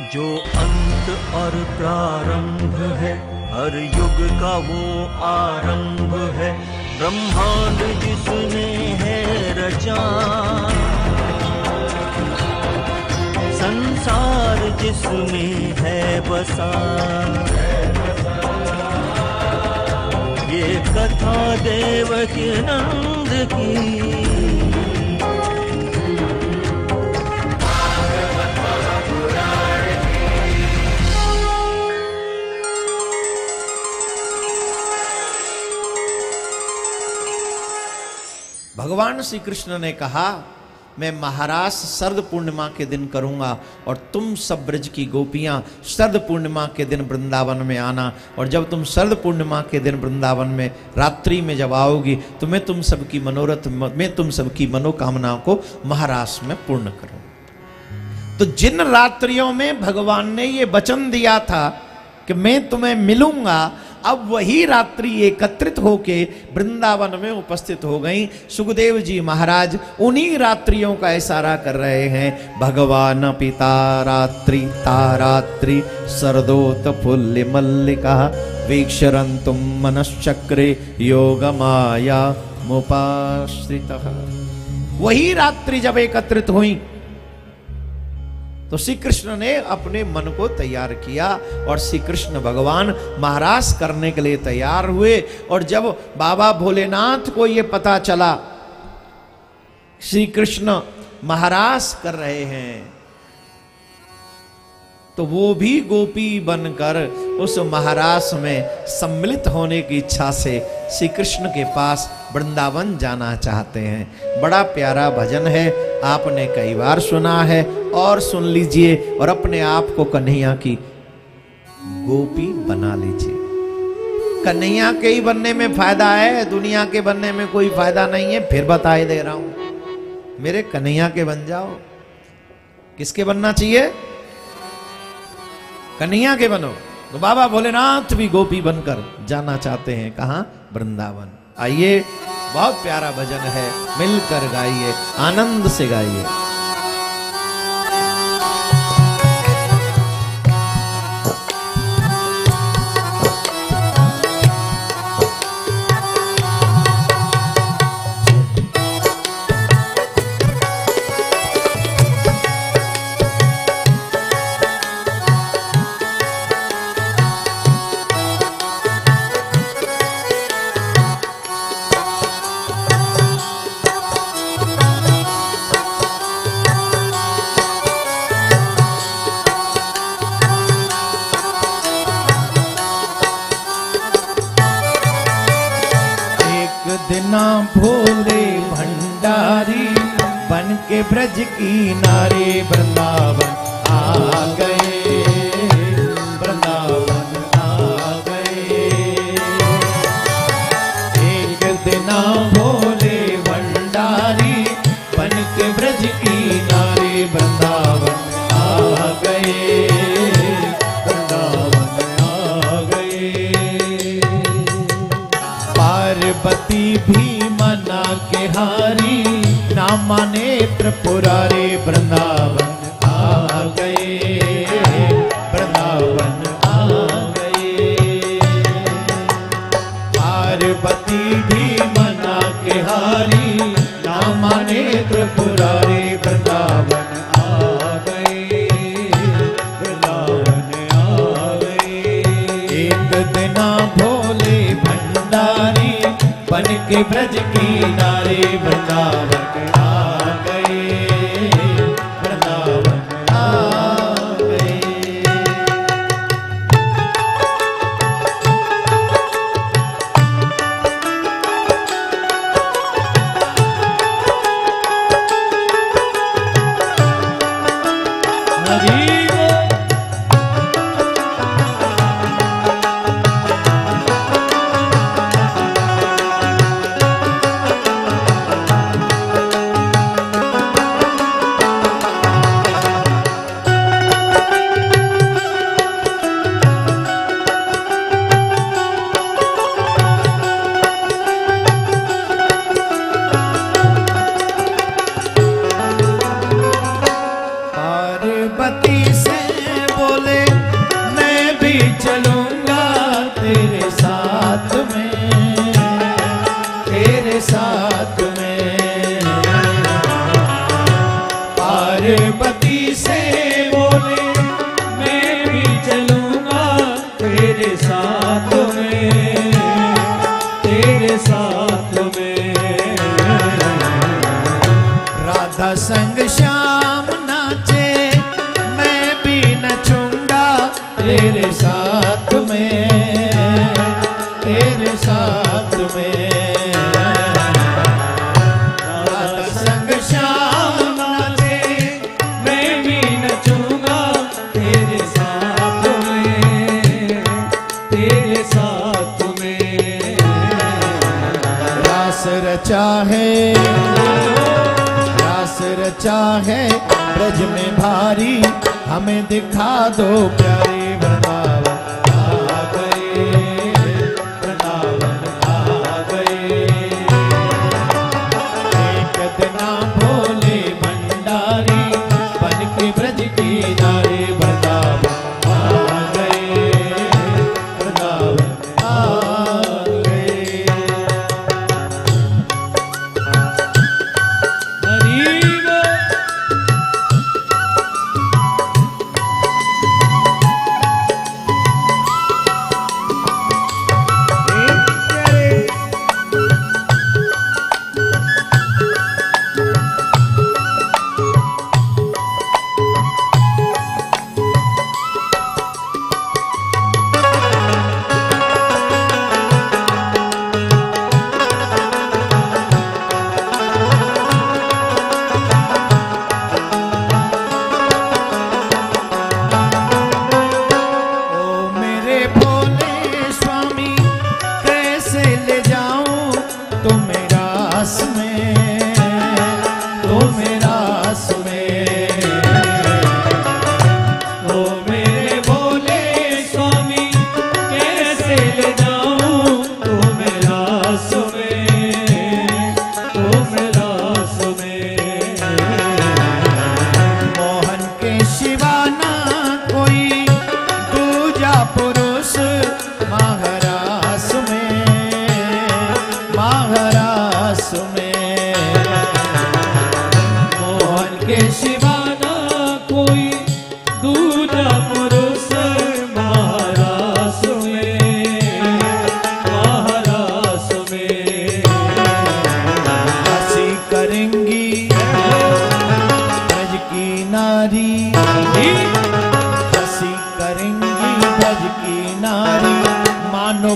जो अंत और प्रारंभ है, हर युग का वो आरंभ है। ब्रह्मांड जिसने है रचा, संसार जिसमें है बसा, ये कथा देवकी नंद की। भगवान श्री कृष्ण ने कहा, मैं महारास शरद पूर्णिमा के दिन करूंगा और तुम सब ब्रज की गोपियां शरद पूर्णिमा के दिन वृंदावन में आना, और जब तुम शरद पूर्णिमा के दिन वृंदावन में रात्रि में जब आओगी तो मैं तुम सबकी मनोरथ, मैं तुम सबकी मनोकामनाओं को महारास में पूर्ण करूं। तो जिन रात्रियों में भगवान ने ये वचन दिया था कि मैं तुम्हें मिलूंगा, अब वही रात्रि एकत्रित होके वृंदावन में उपस्थित हो गई। सुखदेव जी महाराज उन्हीं रात्रियों का इशारा कर रहे हैं। भगवान पिता रात्रि तारात्रि शरदोत फुल्ल मल्लिका वीक्षरंतुम मनश्चक्रे योग माया मुपाश्रितः। वही रात्रि जब एकत्रित हुई तो श्री कृष्ण ने अपने मन को तैयार किया और श्री कृष्ण भगवान महारास करने के लिए तैयार हुए। और जब बाबा भोलेनाथ को यह पता चला श्री कृष्ण महारास कर रहे हैं, तो वो भी गोपी बनकर उस महारास में सम्मिलित होने की इच्छा से श्री कृष्ण के पास वृंदावन जाना चाहते हैं। बड़ा प्यारा भजन है, आपने कई बार सुना है और सुन लीजिए और अपने आप को कन्हैया की गोपी बना लीजिए। कन्हैया के ही बनने में फायदा है, दुनिया के बनने में कोई फायदा नहीं है। फिर बताए दे रहा हूं, मेरे कन्हैया के बन जाओ। किसके बनना चाहिए? कन्हैया के बनो। तो बाबा भोलेनाथ भी गोपी बनकर जाना चाहते हैं। कहां? वृंदावन। आइए, बहुत प्यारा भजन है, मिलकर गाइए, आनंद से गाइए। दिना भोले भंडारी बन के ब्रज की नारे वृंदावन आ गए, वृंदावन आ गए। एक दिना भोले भंडारी बन के ब्रज की नारे वृंदावन आ गए, वृंदावन आ गए। पार्वती भी मना के हारी, ना माने त्रिपुरारी वृंदावन आ गए, वृंदावन आ गए। पार्वती भी मना के हारी, ना माने त्रिपुरारी वृंदावन आ गए, वृंदावन आ गए। एक दिना भोले भंडारी बन के ब्रज की नारे वृंदावन आ गए, वृंदावन आ गए। हरि पार्वती से बोले मैं भी चलूंगा तेरे साथ में, तेरे साथ में। राधा संग श्याम नाचे मैं भी नचूंगा तेरे साथ में, तेरे साथ में। राधा संग श्याम नाचे मैं भी नचूंगा तेरे साथ में, तेरे साथ में। रास रचा है, रास रचा है ब्रज में भारी, हमें दिखा दो प्यारे वृंदावन आ गए, वृंदावन आ गए। एक दिना भोले भंडारी बन के ब्रज की नारी, वृंदावन आ गए, वृंदावन आ गए।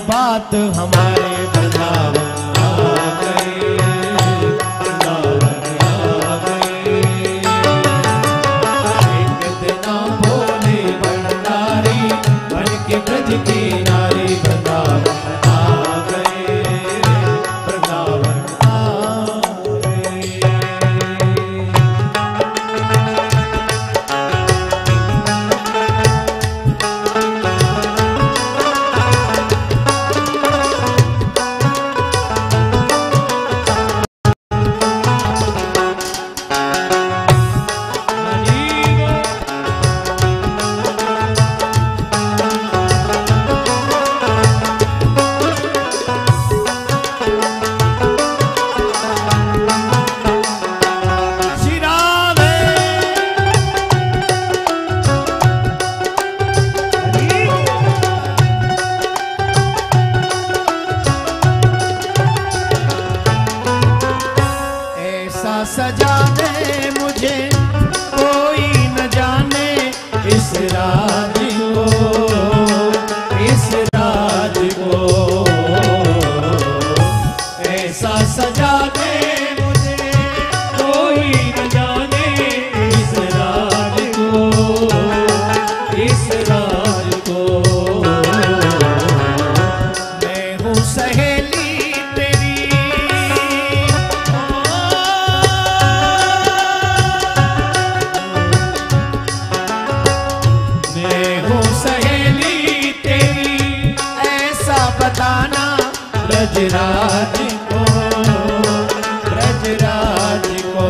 बात हमारे वृंदावन आ गए, वृंदावन आ गए। एक दिना भोले भंडारी बन के ब्रज की नारी, वृंदावन आ गए, वृंदावन आ गए। सजा दे मुझे कोई न जाने इस राज को, इस राज को। ऐसा सजा दे मुझे कोई न जाने इस राज को, इस राज को। मैं हूँ सहेली ब्रजराज को, ब्रजराज को।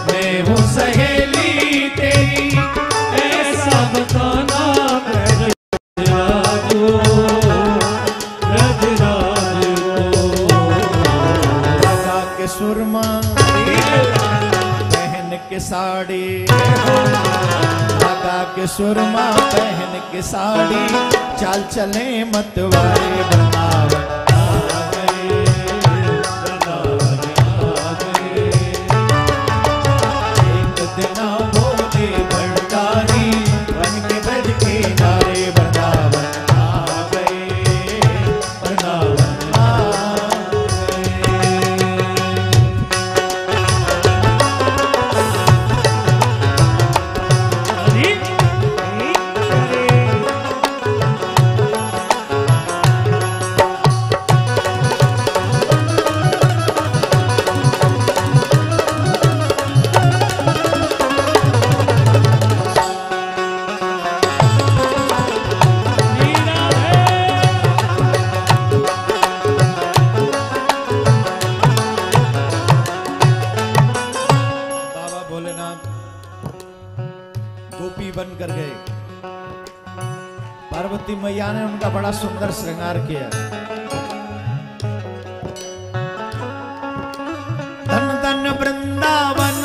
मैं हूँ सहेली तेरी ऐसा बताना, ब्रजराज को, ब्रजराज को। राधा के सुरमा के साड़ी, लगा के सुरमा पहन के साड़ी, चाल चले मतवारे वृंदावन आ गए, वृंदावन आ गए। एक दिन बोले भंडारी बन के ब्रज के नारे वृंदावन आ गए, वृंदावन आ बनकर गए। पार्वती मैया ने उनका बड़ा सुंदर श्रृंगार किया। धन धन वृंदावन,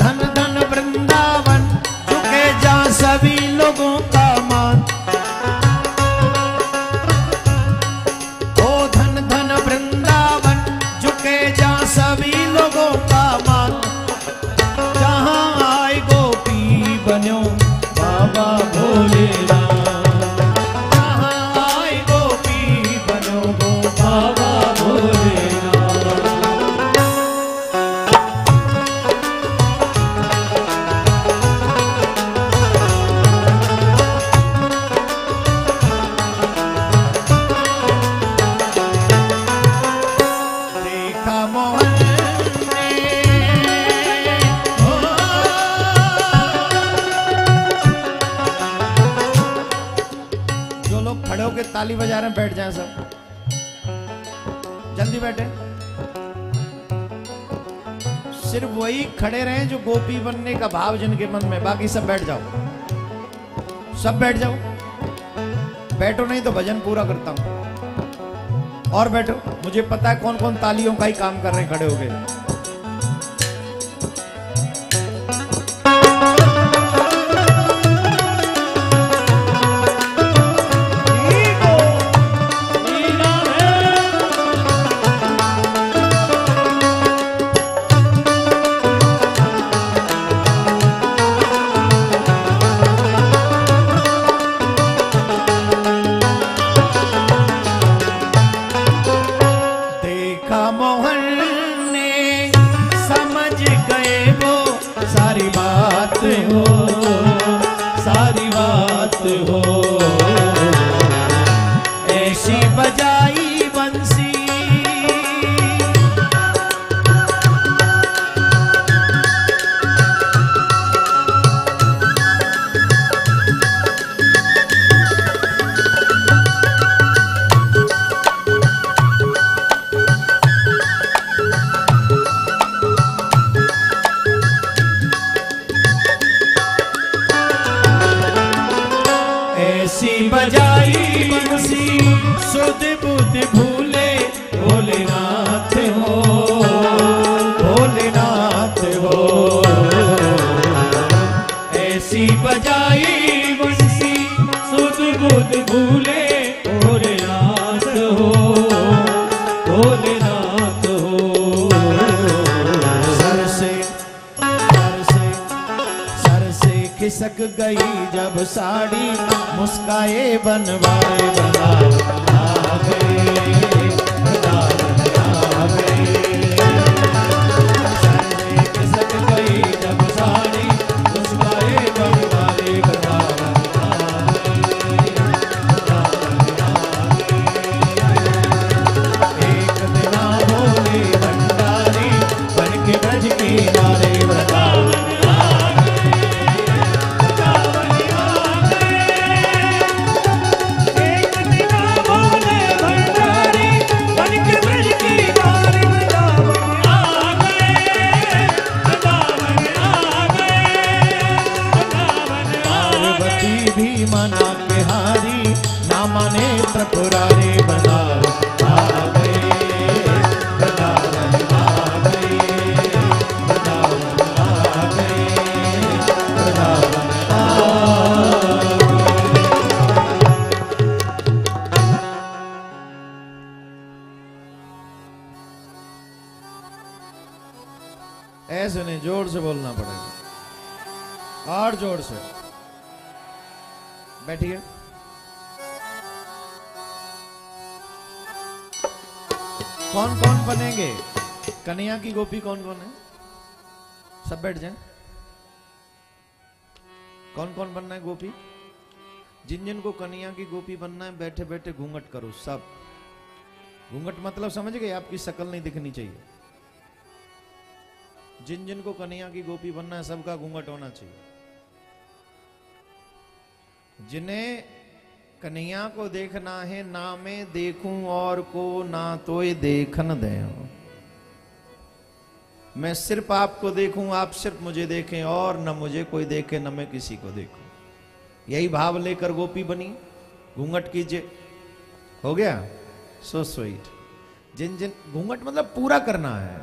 धन धन वृंदावन, झुके जा सभी लोगों का मान। ओ धन धन वृंदावन, झुके जा सभी लोगों का मान। जहां आए गोपी बनो बाबा भोलेनाथ, जहां आए गोपी बनो गो बाबा भोलेनाथ। देखा मोहन खड़े होके ताली बजा रहे हैं, बैठ जाएं सब, जल्दी बैठे। सिर्फ वही खड़े रहें जो गोपी बनने का भाव जिनके मन में, बाकी सब बैठ जाओ, सब बैठ जाओ। बैठो नहीं तो भजन पूरा करता हूं। और बैठो, मुझे पता है कौन कौन तालियों का ही काम कर रहे हैं खड़े होके। सारी बात हो, ऐसी बजाई बंसी, ऐसी बजाई बंसी, सुध बुध भूले भोलेनाथ हो, भोलेनाथ हो। ऐसी बजाई बंसी, सुध बुध भूले भोलेनाथ हो, भोलेनाथ हो। सर से खिसक गई जब साड़ी, मुस्काए बनवाए वृंदावन आ गए, वृंदावन आ गए। सर से खिसक गई जब साड़ी, मुस्काए बनवाए वृंदावन आ गए, वृंदावन आ गए। एक दिन भोले भंडारी बन के ब्रज की नारे वृंदावन Oh ऐसे नहीं, जोर से बोलना पड़ेगा और जोर से। बैठिए। कौन कौन बनेंगे? कन्हैया की गोपी कौन कौन है? सब बैठ जाएं। कौन कौन बनना है गोपी? जिन जिन को कन्हैया की गोपी बनना है बैठे बैठे घूंघट करो सब। घूंघट मतलब समझ गए? आपकी शक्ल नहीं दिखनी चाहिए। जिन जिन को कन्हैया की गोपी बनना है सबका घूंघट होना चाहिए। जिन्हें कन्हैया को देखना है, ना मैं देखूं और को ना तोय देखन दे। मैं सिर्फ आपको देखूं, आप सिर्फ मुझे देखें, और न मुझे कोई देखे न मैं किसी को देखूं। यही भाव लेकर गोपी बनी। घूंघट कीजिए। हो गया? So sweet. जिन जिन घूंघट मतलब पूरा करना है।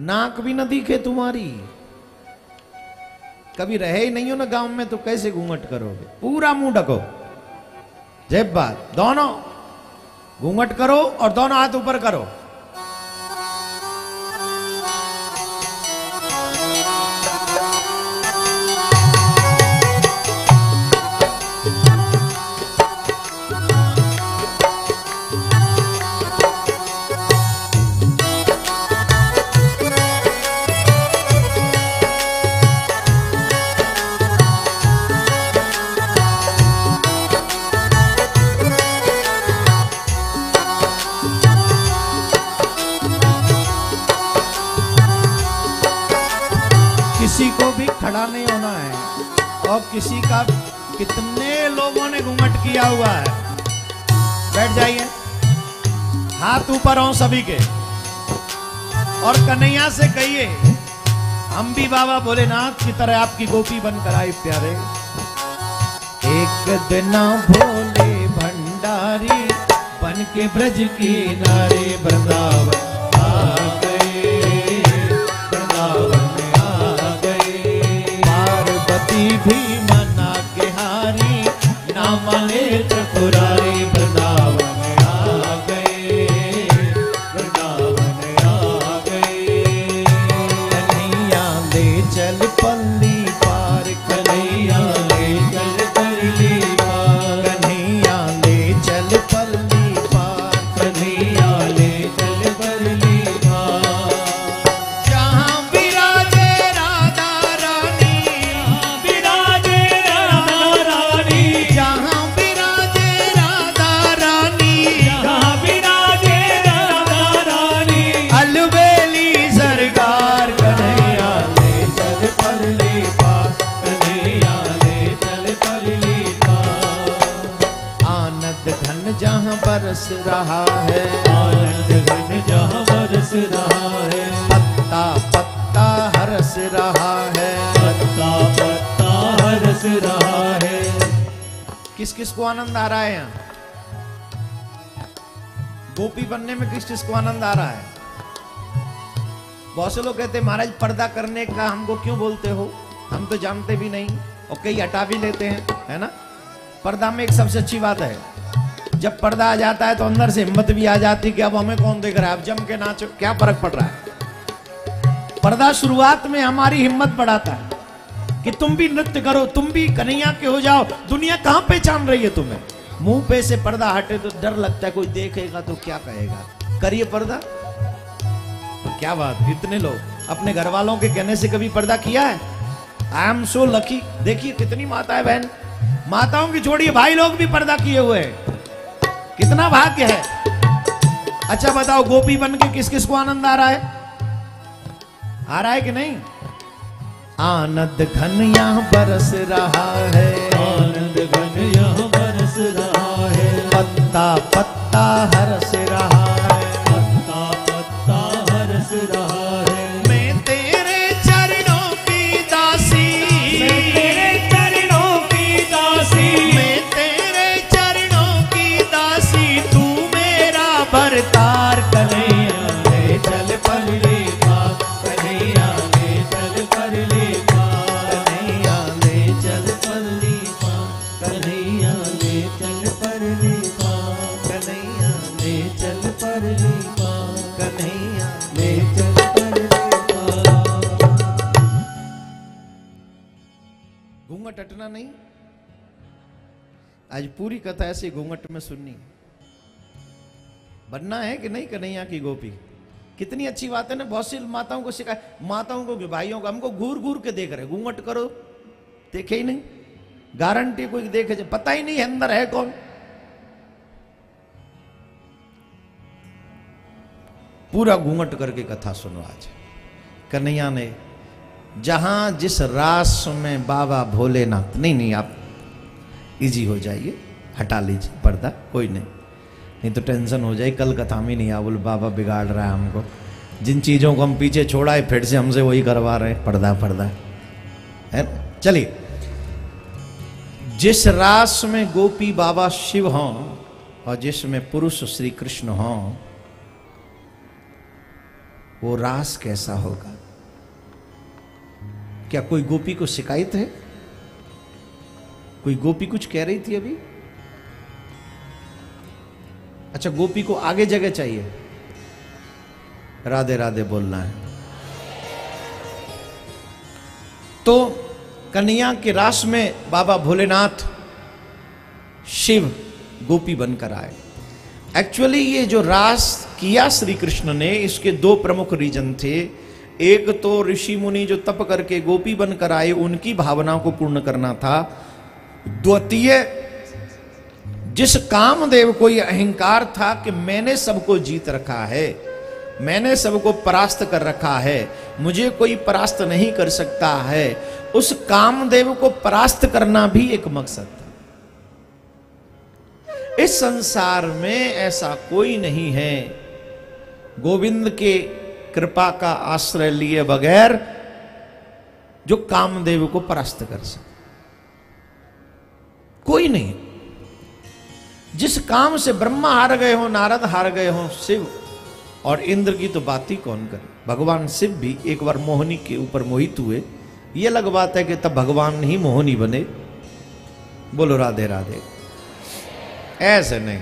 नाक भी न दिखे तुम्हारी। कभी रहे ही नहीं हो ना गांव में तो कैसे घूंघट करोगे? पूरा मुंह ढको। जय बात। दोनों घूंघट करो और दोनों हाथ ऊपर करो। किसी को भी खड़ा नहीं होना है। और किसी का, कितने लोगों ने घूंघट किया हुआ है? बैठ जाइए। हाथ ऊपर हों सभी के। और कन्हैया से कहिए हम भी बाबा भोलेनाथ की तरह आपकी गोपी बनकर आए प्यारे। एक दिन भोले भंडारी बन के ब्रज की नारे वृंदावन आ गए। वृंदावन भी मना के हारी, ना माने त्रिपुरारी। वृंदावन आ गए। वृंदावन आ गए। कन्हैया ले चल पल्ली पार। कन्हैया ले चल पल्ली पार। कन्हैया ले चल पल्ली पार। कन्हैया ले चल पल्ली पार। जहाँ विराजे राधा रानी, जहाँ विराजे राधा रानी, जहाँ विराजे राधा रानी। अलबेली सरकार। कन्हैया ले चल पल्ली पार। कन्हैया ले चल पल्ली पार। आनंद घन जहाँ बरस रहा है। आनंद घन जहाँ बरस रहा है। पत्ता पत्ता हरस रहा है। पत्ता पत्ता हरस रहा है। किस किस को आनंद आ रहा है? यहाँ गोपी बनने में किस किस को आनंद आ रहा है? बहुत से लोग कहते हैं महाराज पर्दा करने का हमको क्यों बोलते हो? हम तो जानते भी नहीं और कई हटा भी लेते हैं, है ना? पर्दा में एक सबसे अच्छी बात है, जब पर्दा आ जाता है तो अंदर से हिम्मत भी आ जाती कि अब हमें कौन देख रहा है, अब जम के नाचो, क्या फर्क पड़ रहा है। पर्दा शुरुआत में हमारी हिम्मत बढ़ाता है कि तुम भी नृत्य करो, तुम भी कन्हैया के हो जाओ। दुनिया कहां पहचान रही है तुम्हें? मुंह पे से पर्दा हटे तो डर लगता है कोई देखेगा तो क्या कहेगा। करिए पर्दा। तो क्या बात, इतने लोग अपने घर वालों के कहने से कभी पर्दा किया है? I am so lucky. देखिए कितनी माताएं बहन, माताओं की छोड़िए भाई लोग भी पर्दा किए हुए हैं, कितना भाग्य है। अच्छा बताओ गोपी बन के किस किस को आनंद आ रहा है? आ रहा है कि नहीं? आनंद घन यहाँ बरस रहा है। आनंद घन यहाँ बरस रहा है। पत्ता पत्ता हरस रहा है। पत्ता पत्ता हरस रहा है। मैं तेरे चरणों की दासी, मैं तेरे चरणों की दासी, मैं तेरे चरणों की दासी, तू मेरा भरतार। कन्हैया ले चल पल्ली पार। कन्हैया ले चल पल्ली पार। कन्हैया ले चल पल्ली पार। कन्हैया ले चल पल्ली पार। कन्हैया ले चल पल्ली पार। कन्हैया ले चल पल्ली पार। घूंघट हटना नहीं। आज पूरी कथा ऐसे घूंघट में सुननी। बनना है कि नहीं कन्हैया की गोपी। कितनी अच्छी बात है ना। बहुत सी माताओं को सिखाए, माताओं को भाइयों को, हमको घूर घूर के देख रहे, घूंघट करो, देखे ही नहीं। गारंटी कोई देखे, पता ही नहीं है अंदर है कौन। पूरा घूंघट करके कथा सुनो आज। कन्हैया ने जहां जिस रास में बाबा भोलेनाथ, नहीं आप इजी हो जाइए, हटा लीजिए पर्दा, कोई नहीं तो टेंशन हो जाए। कल कथा में नहीं बोल बाबा बिगाड़ रहा है हमको। जिन चीजों को हम पीछे छोड़ा है फिर से हमसे वही करवा रहे हैं, पर्दा है। चलिए, जिस रास में गोपी बाबा शिव हों और जिसमें पुरुष श्री कृष्ण हों, वो रास कैसा होगा? क्या कोई गोपी को शिकायत है? कोई गोपी कुछ कह रही थी अभी? अच्छा, गोपी को आगे जगह चाहिए, राधे राधे बोलना है। तो कन्हैया के रास में बाबा भोलेनाथ शिव गोपी बनकर आए। एक्चुअली ये जो रास किया श्री कृष्ण ने, इसके दो प्रमुख रीजन थे। एक तो ऋषि मुनि जो तप करके गोपी बनकर आए, उनकी भावना को पूर्ण करना था। द्वितीय, जिस कामदेव को यह अहंकार था कि मैंने सबको जीत रखा है, मैंने सबको परास्त कर रखा है, मुझे कोई परास्त नहीं कर सकता है, उस कामदेव को परास्त करना भी एक मकसद था। इस संसार में ऐसा कोई नहीं है गोविंद के कृपा का आश्रय लिए बगैर जो कामदेव को परास्त कर सके। कोई नहीं। जिस काम से ब्रह्मा हार गए हो, नारद हार गए हो, शिव और इंद्र की तो बात ही कौन करे। भगवान शिव भी एक बार मोहिनी के ऊपर मोहित हुए। ये अलग बात है कि तब भगवान ही मोहिनी बने। बोलो राधे राधे। ऐसे नहीं,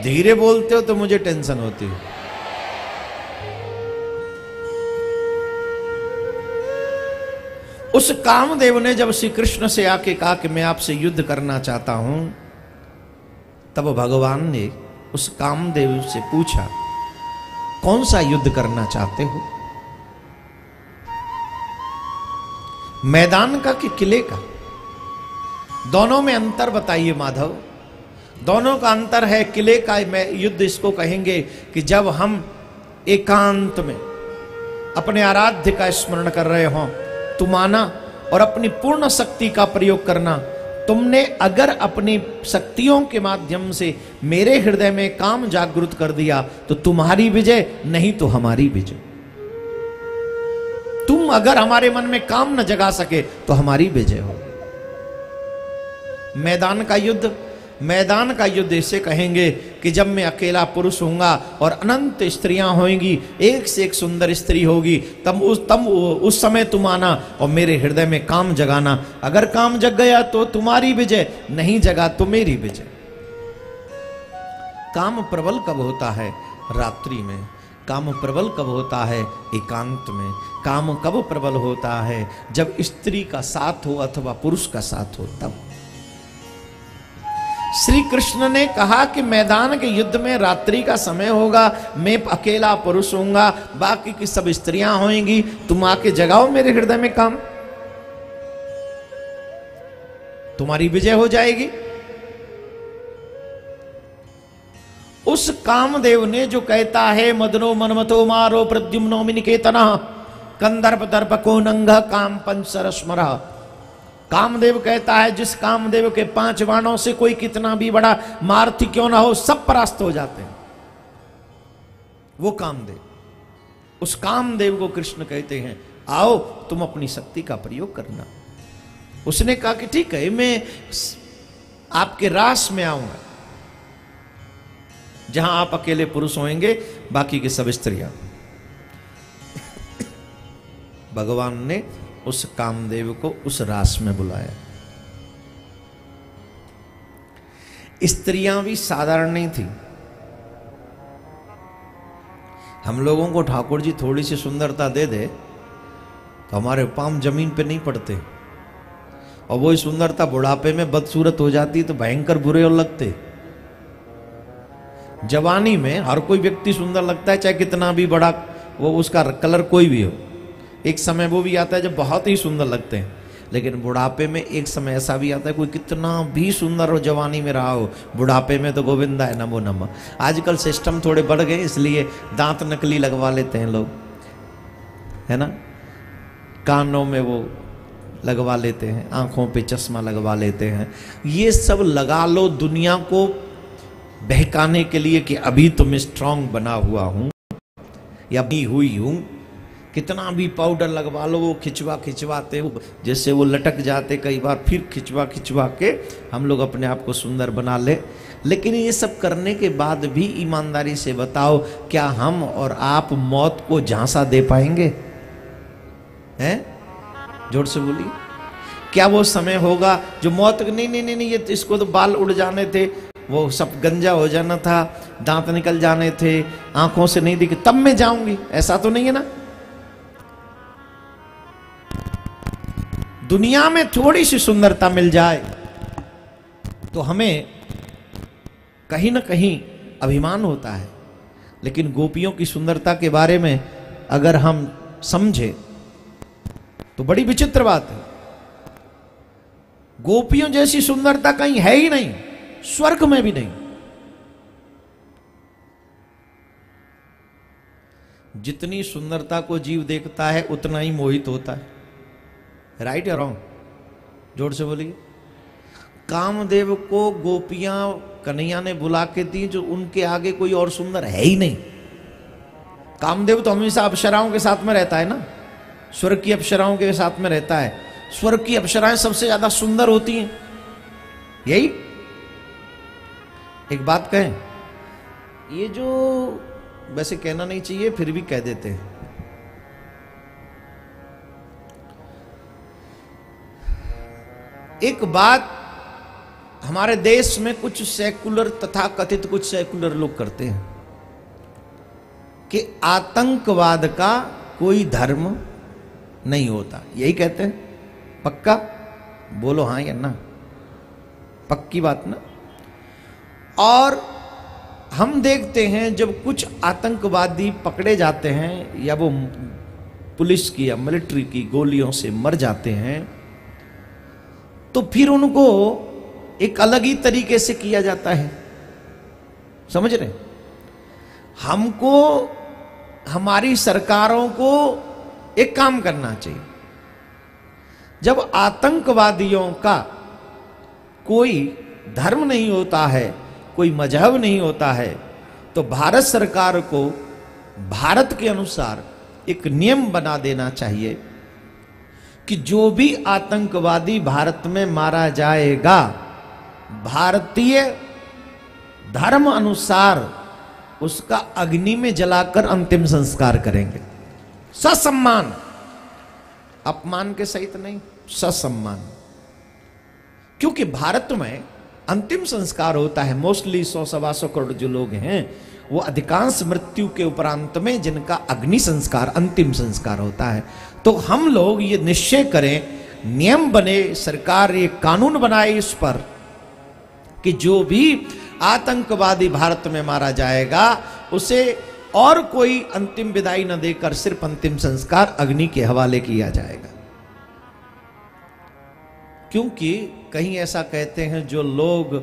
धीरे बोलते हो तो मुझे टेंशन होती है। उस कामदेव ने जब श्री कृष्ण से आके कहा कि मैं आपसे युद्ध करना चाहता हूं, तब भगवान ने उस कामदेव से पूछा, कौन सा युद्ध करना चाहते हो? मैदान का कि किले का? दोनों में अंतर बताइए माधव। दोनों का अंतर है। किले का युद्ध इसको कहेंगे कि जब हम एकांत में अपने आराध्य का स्मरण कर रहे हो, तुम आना और अपनी पूर्ण शक्ति का प्रयोग करना। तुमने अगर अपनी शक्तियों के माध्यम से मेरे हृदय में काम जागृत कर दिया तो तुम्हारी विजय, नहीं तो हमारी विजय। तुम अगर हमारे मन में काम न जगा सके तो हमारी विजय हो। मैदान का युद्ध, मैदान का युद्ध इसे कहेंगे कि जब मैं अकेला पुरुष होऊंगा और अनंत स्त्रियां होंगी, एक से एक सुंदर स्त्री होगी, तब उस समय तुम आना और मेरे हृदय में काम जगाना। अगर काम जग गया तो तुम्हारी विजय, नहीं जगा तो मेरी विजय। काम प्रबल कब होता है? रात्रि में। काम प्रबल कब होता है? एकांत में। काम कब प्रबल होता है? जब स्त्री का साथ हो अथवा पुरुष का साथ हो, तब। श्री कृष्ण ने कहा कि मैदान के युद्ध में रात्रि का समय होगा, मैं अकेला पुरुष होऊंगा, बाकी की सब स्त्रियां होंगी, तुम आके जगाओ मेरे हृदय में काम, तुम्हारी विजय हो जाएगी। उस कामदेव ने जो कहता है, मदनो मनमतो मारो प्रद्युम्नो निकेतनः कंदर्प दर्प कोनंग काम पंचरस्मर। कामदेव कहता है, जिस कामदेव के 5 बाणों से कोई कितना भी बड़ा मारथी क्यों ना हो, सब परास्त हो जाते हैं। वो कामदेव, उस कामदेव को कृष्ण कहते हैं, आओ तुम अपनी शक्ति का प्रयोग करना। उसने कहा कि ठीक है, मैं आपके रास में आऊंगा जहां आप अकेले पुरुष होंगे, बाकी के सब स्त्रियां। भगवान ने उस कामदेव को उस रास में बुलाया। स्त्रियां भी साधारण नहीं थी। हम लोगों को ठाकुर जी थोड़ी सी सुंदरता दे दे तो हमारे पांव जमीन पे नहीं पड़ते। और वही सुंदरता बुढ़ापे में बदसूरत हो जाती तो भयंकर बुरे और लगते। जवानी में हर कोई व्यक्ति सुंदर लगता है, चाहे कितना भी बड़ा वो उसका कलर कोई भी हो। एक समय वो भी आता है जब बहुत ही सुंदर लगते हैं, लेकिन बुढ़ापे में एक समय ऐसा भी आता है कोई कितना भी सुंदर हो जवानी में रहा हो, बुढ़ापे में तो गोविंदा है नमो नमः। आजकल सिस्टम थोड़े बढ़ गए इसलिए दांत नकली लगवा लेते हैं लोग, है ना, कानों में वो लगवा लेते हैं, आंखों पे चश्मा लगवा लेते हैं। ये सब लगा लो दुनिया को बहकाने के लिए कि अभी तो मैं स्ट्रांग बना हुआ हूं या भी हुई हूं। कितना भी पाउडर लगवा लो, वो खिंचवाते हो, जैसे वो लटक जाते कई बार, फिर खिंचवा के हम लोग अपने आप को सुंदर बना ले। लेकिन ये सब करने के बाद भी ईमानदारी से बताओ, क्या हम और आप मौत को झांसा दे पाएंगे? हैं? जोर से बोलिए। क्या वो समय होगा जो मौत नहीं, ये इसको तो बाल उड़ जाने थे, वो सब गंजा हो जाना था, दांत निकल जाने थे, आंखों से नहीं दिखे, तब मैं जाऊंगी, ऐसा तो नहीं है ना। दुनिया में थोड़ी सी सुंदरता मिल जाए तो हमें कहीं ना कहीं अभिमान होता है, लेकिन गोपियों की सुंदरता के बारे में अगर हम समझे तो बड़ी विचित्र बात है। गोपियों जैसी सुंदरता कहीं है ही नहीं, स्वर्ग में भी नहीं। जितनी सुंदरता को जीव देखता है उतना ही मोहित होता है। राइट या रॉन्ग? जोर से बोलिए। कामदेव को गोपियां कन्हैया ने बुला के दी जो उनके आगे कोई और सुंदर है ही नहीं। कामदेव तो हमेशा अप्सराओं के साथ में रहता है ना, स्वर्ग की अप्सराओं के साथ में रहता है। स्वर्ग की अप्सराएं सबसे ज्यादा सुंदर होती हैं। यही एक बात कहें, ये जो वैसे कहना नहीं चाहिए फिर भी कह देते हैं, एक बात हमारे देश में कुछ सेकुलर तथा कथित कुछ सेकुलर लोग करते हैं कि आतंकवाद का कोई धर्म नहीं होता, यही कहते हैं। पक्का बोलो हाँ या ना, पक्की बात ना। और हम देखते हैं जब कुछ आतंकवादी पकड़े जाते हैं या वो पुलिस की या मिलिट्री की गोलियों से मर जाते हैं तो फिर उनको एक अलग ही तरीके से किया जाता है। समझ रहे? हमको, हमारी सरकारों को एक काम करना चाहिए, जब आतंकवादियों का कोई धर्म नहीं होता है, कोई मजहब नहीं होता है, तो भारत सरकार को भारत के अनुसार एक नियम बना देना चाहिए कि जो भी आतंकवादी भारत में मारा जाएगा भारतीय धर्म अनुसार उसका अग्नि में जलाकर अंतिम संस्कार करेंगे, ससम्मान, अपमान के सहित नहीं, ससम्मान। क्योंकि भारत में अंतिम संस्कार होता है, मोस्टली 100-125 करोड़ जो लोग हैं वो अधिकांश मृत्यु के उपरांत में जिनका अग्नि संस्कार, अंतिम संस्कार होता है। तो हम लोग ये निश्चय करें, नियम बने, सरकार ये कानून बनाए इस पर कि जो भी आतंकवादी भारत में मारा जाएगा उसे और कोई अंतिम विदाई न देकर सिर्फ अंतिम संस्कार अग्नि के हवाले किया जाएगा। क्योंकि कहीं ऐसा कहते हैं जो लोग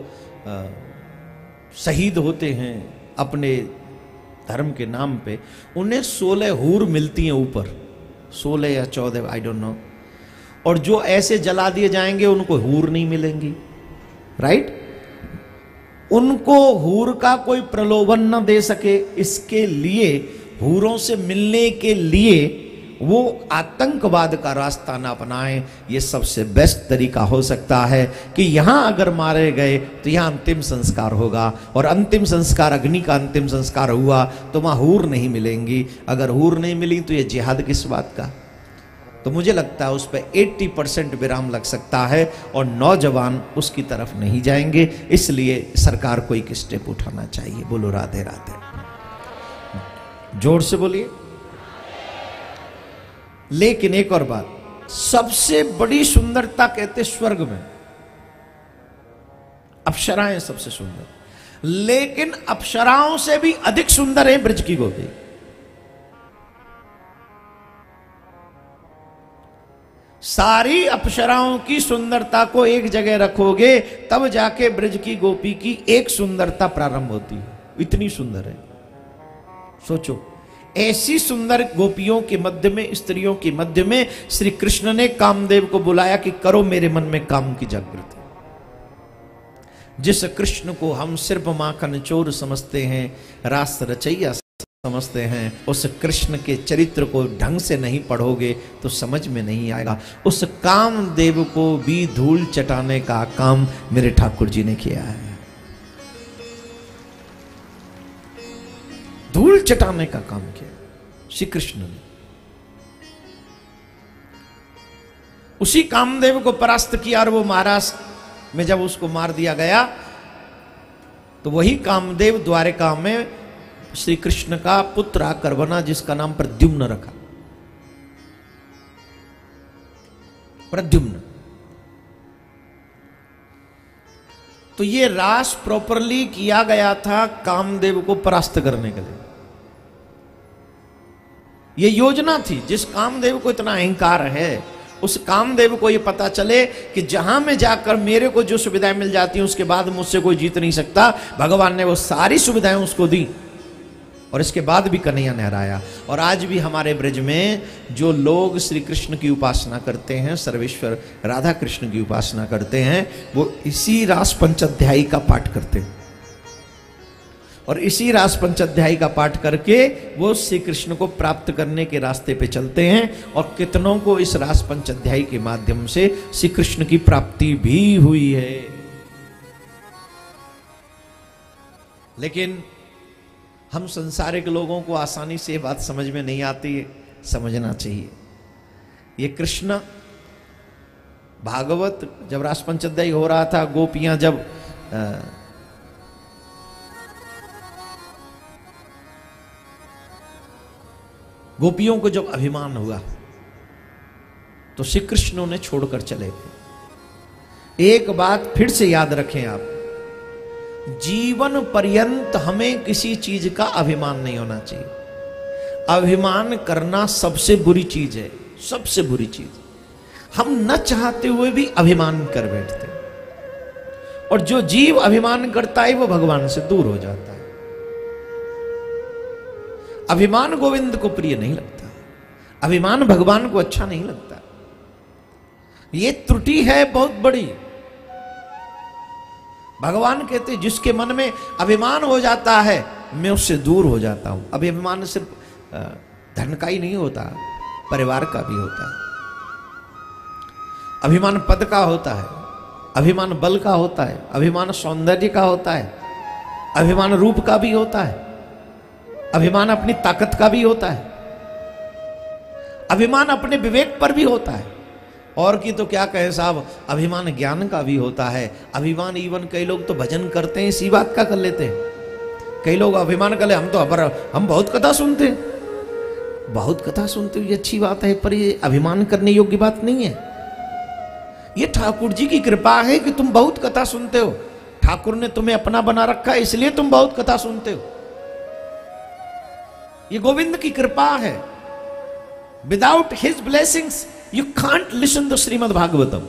शहीद होते हैं अपने धर्म के नाम पे, उन्हें 16 हूर मिलती हैं ऊपर, 16 या 14, आई डोंट नो। और जो ऐसे जला दिए जाएंगे उनको हूर नहीं मिलेंगी। राइट? उनको हूर का कोई प्रलोभन न दे सके, इसके लिए हूरों से मिलने के लिए वो आतंकवाद का रास्ता ना अपनाएं। ये सबसे बेस्ट तरीका हो सकता है कि यहां अगर मारे गए तो यहां अंतिम संस्कार होगा, और अंतिम संस्कार अग्नि का अंतिम संस्कार हुआ तो वहां हूर नहीं मिलेंगी। अगर हूर नहीं मिली तो ये जिहाद किस बात का? तो मुझे लगता है उस पर 80% विराम लग सकता है और नौजवान उसकी तरफ नहीं जाएंगे। इसलिए सरकार को एक स्टेप उठाना चाहिए। बोलो राधे राधे, जोर से बोलिए। लेकिन एक और बात, सबसे बड़ी सुंदरता कहते स्वर्ग में, अप्सराएं सबसे सुंदर, लेकिन अप्सराओं से भी अधिक सुंदर है ब्रज की गोपी। सारी अप्सराओं की सुंदरता को एक जगह रखोगे तब जाके ब्रज की गोपी की एक सुंदरता प्रारंभ होती है, इतनी सुंदर है। सोचो, ऐसी सुंदर गोपियों के मध्य में, स्त्रियों के मध्य में श्री कृष्ण ने कामदेव को बुलाया कि करो मेरे मन में काम की जागृति। जिस कृष्ण को हम सिर्फ माखन चोर समझते हैं, रास रचैया समझते हैं, उस कृष्ण के चरित्र को ढंग से नहीं पढ़ोगे तो समझ में नहीं आएगा। उस कामदेव को भी धूल चटाने का काम मेरे ठाकुर जी ने किया है, धूल चटाने का काम किया श्री कृष्ण ने। उसी कामदेव को परास्त किया और वो महाराज में जब उसको मार दिया गया तो वही कामदेव द्वारिका में श्री कृष्ण का पुत्र आकर बना, जिसका नाम प्रद्युम्न रखा। प्रद्युम्न। तो ये रास प्रॉपरली किया गया था कामदेव को परास्त करने के लिए। ये योजना थी। जिस कामदेव को इतना अहंकार है, उस कामदेव को ये पता चले कि जहां में जाकर मेरे को जो सुविधाएं मिल जाती हैं उसके बाद मुझसे कोई जीत नहीं सकता। भगवान ने वो सारी सुविधाएं उसको दी और इसके बाद भी कन्हैया नहराया। और आज भी हमारे ब्रज में जो लोग श्री कृष्ण की उपासना करते हैं, सर्वेश्वर राधा कृष्ण की उपासना करते हैं, वो इसी रास पंचाध्यायी का पाठ करते हैं और इसी रास पंचाध्यायी का पाठ करके वो श्री कृष्ण को प्राप्त करने के रास्ते पे चलते हैं। और कितनों को इस रास पंचाध्यायी के माध्यम से श्री कृष्ण की प्राप्ति भी हुई है। लेकिन हम संसारिक लोगों को आसानी से बात समझ में नहीं आती है, समझना चाहिए। ये कृष्ण भागवत जब रास पंचाध्यायी हो रहा था, गोपियां जब गोपियों को जब अभिमान हुआ तो श्री कृष्ण उन्हें छोड़कर चले गए। एक बात फिर से याद रखें आप, जीवन पर्यंत हमें किसी चीज का अभिमान नहीं होना चाहिए। अभिमान करना सबसे बुरी चीज है, सबसे बुरी चीज। हम न चाहते हुए भी अभिमान कर बैठते हैं और जो जीव अभिमान करता है वो भगवान से दूर हो जाता है। अभिमान गोविंद को प्रिय नहीं लगता, अभिमान भगवान को अच्छा नहीं लगता। ये त्रुटि है बहुत बड़ी। भगवान कहते जिसके मन में अभिमान हो जाता है मैं उससे दूर हो जाता हूं। अभिमान सिर्फ धन का ही नहीं होता, परिवार का भी होता है। अभिमान पद का होता है, अभिमान बल का होता है, अभिमान सौंदर्य का होता है, अभिमान रूप का भी होता है, अभिमान अपनी ताकत का भी होता है, अभिमान अपने विवेक पर भी होता है। और की तो क्या कहे साहब, अभिमान ज्ञान का भी होता है। अभिमान इवन कई लोग तो भजन करते हैं इसी बात का कर लेते हैं। कई लोग अभिमान कर ले, हम बहुत कथा सुनते हैं। बहुत कथा सुनते हो ये अच्छी बात है, पर ये अभिमान करने योग्य बात नहीं है। ये ठाकुर जी की कृपा है कि तुम बहुत कथा सुनते हो। ठाकुर ने तुम्हें अपना बना रखा है इसलिए तुम बहुत कथा सुनते हो। ये गोविंद की कृपा है। Without his blessings you can't listen to Shrimad Bhagavatam.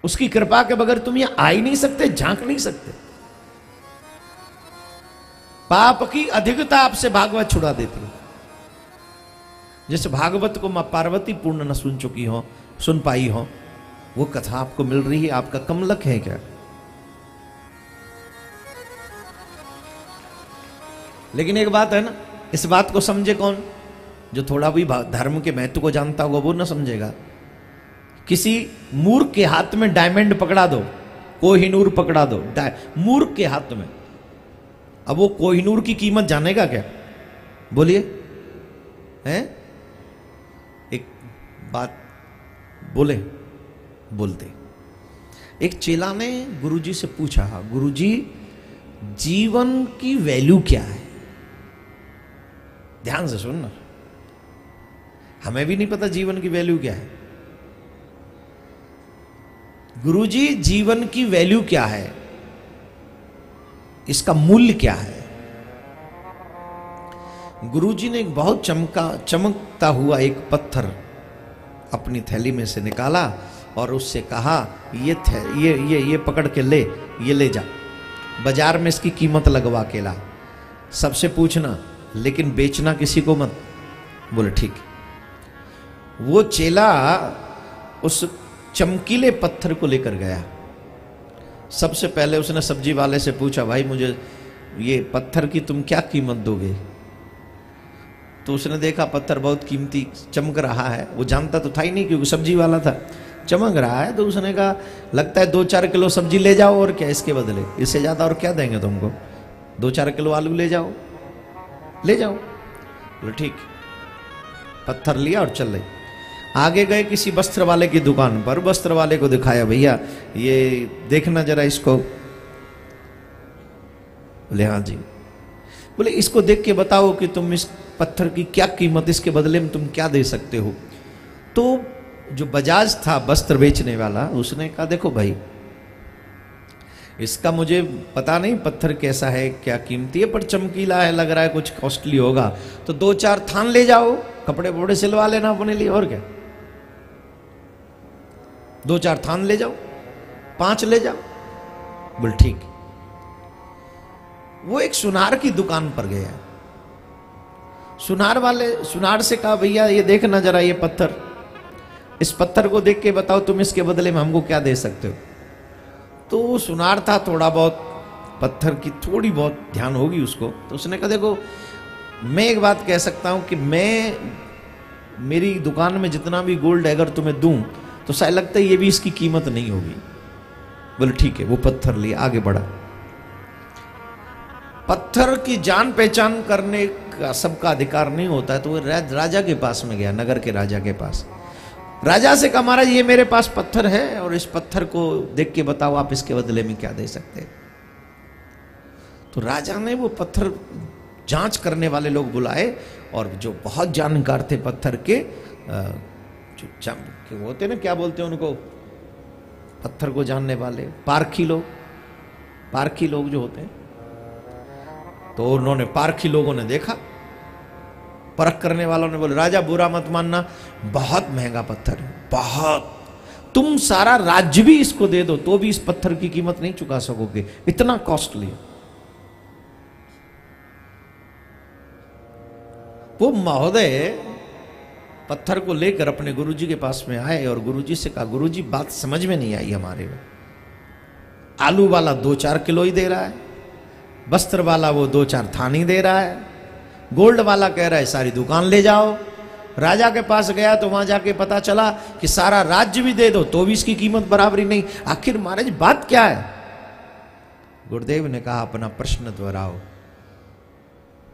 उसकी कृपा के बगैर तुम यहां आ ही नहीं सकते, झांक नहीं सकते। पाप की अधिकता आपसे भागवत छुड़ा देती है। जिस भागवत को मां पार्वती पूर्ण न सुन चुकी हो, सुन पाई हो, वो कथा आपको मिल रही है, आपका कम लक है क्या? लेकिन एक बात है ना, इस बात को समझे कौन? जो थोड़ा भी धर्म के महत्व को जानता होगा वो ना समझेगा। किसी मूर्ख के हाथ में डायमंड पकड़ा दो, कोहिनूर पकड़ा दो मूर्ख के हाथ में, अब वो कोहिनूर की कीमत जानेगा क्या? बोलिए हैं? एक बात बोलते एक चेला ने गुरुजी से पूछा, गुरुजी जीवन की वैल्यू क्या है? ध्यान से सुनना। हमें भी नहीं पता जीवन की वैल्यू क्या है। गुरुजी जीवन की वैल्यू क्या है, इसका मूल्य क्या है। गुरुजी ने एक बहुत चमकता हुआ एक पत्थर अपनी थैली में से निकाला और उससे कहा, ये पकड़ के ले जा, बाजार में इसकी कीमत लगवा के ला, सबसे पूछना लेकिन बेचना किसी को मत। बोले ठीक। वो चेला उस चमकीले पत्थर को लेकर गया। सबसे पहले उसने सब्जी वाले से पूछा, भाई मुझे ये पत्थर की तुम क्या कीमत दोगे। तो उसने देखा पत्थर बहुत कीमती चमक रहा है, वो जानता तो था ही नहीं क्योंकि सब्जी वाला था, चमक रहा है। तो उसने कहा लगता है 2-4 किलो सब्जी ले जाओ, और क्या इसके बदले, इससे ज़्यादा और क्या देंगे तुमको, 2-4 किलो आलू ले जाओ। बोले ठीक। पत्थर लिया और चल रहे। आगे गए किसी वस्त्र वाले की दुकान पर, वस्त्र वाले को दिखाया, भैया ये देखना जरा इसको। बोले हाँ जी। बोले इसको देख के बताओ कि तुम इस पत्थर की क्या कीमत, इसके बदले में तुम क्या दे सकते हो। तो जो बजाज था वस्त्र बेचने वाला, उसने कहा देखो भाई, इसका मुझे पता नहीं पत्थर कैसा है, क्या कीमती है, पर चमकीला है, लग रहा है कुछ कॉस्टली होगा, तो 2-4 थान ले जाओ, कपड़े वपड़े सिलवा लेना अपने लिए, और क्या, 2-4 थान ले जाओ, 5 ले जाओ। बोल ठीक। वो एक सुनार की दुकान पर गया। सुनार से कहा, भैया ये देखना जरा ये पत्थर, इस पत्थर को देख के बताओ तुम इसके बदले में हमको क्या दे सकते हो। तो सुनार था, थोड़ा बहुत पत्थर की थोड़ी बहुत ध्यान होगी उसको। तो उसने कहा देखो, मैं एक बात कह सकता हूं कि मेरी दुकान में जितना भी गोल्ड अगर तुम्हें दूं तो शायद लगता है ये भी इसकी कीमत नहीं होगी। बोले ठीक है। वो पत्थर लिए आगे बढ़ा। पत्थर की जान पहचान करने का सबका अधिकार नहीं होता है, तो वो राजा के पास में गया, नगर के राजा के पास। राजा से कहा, महाराज ये मेरे पास पत्थर है और इस पत्थर को देख के बताओ आप इसके बदले में क्या दे सकते हैं। तो राजा ने वो पत्थर जांच करने वाले लोग बुलाए, और जो बहुत जानकार थे पत्थर के, जो होते ना, क्या बोलते हैं उनको, पत्थर को जानने वाले, पारखी लोग जो होते हैं। तो उन्होंने, पारखी लोगों ने देखा, परख करने वालों ने बोले, राजा बुरा मत मानना, बहुत महंगा पत्थर है, बहुत, तुम सारा राज्य भी इसको दे दो तो भी इस पत्थर की कीमत नहीं चुका सकोगे, इतना कॉस्टली। वो महोदय पत्थर को लेकर अपने गुरुजी के पास में आए और गुरुजी से कहा, गुरुजी बात समझ में नहीं आई हमारे में। आलू वाला 2-4 किलो ही दे रहा है, वस्त्र वाला वो 2-4 थान ही दे रहा है, गोल्ड वाला कह रहा है सारी दुकान ले जाओ। राजा के पास गया तो वहां जाके पता चला कि सारा राज्य भी दे दो तो भी इसकी कीमत बराबरी नहीं। आखिर महाराज बात क्या है। गुरुदेव ने कहा, अपना प्रश्न दोहराओ।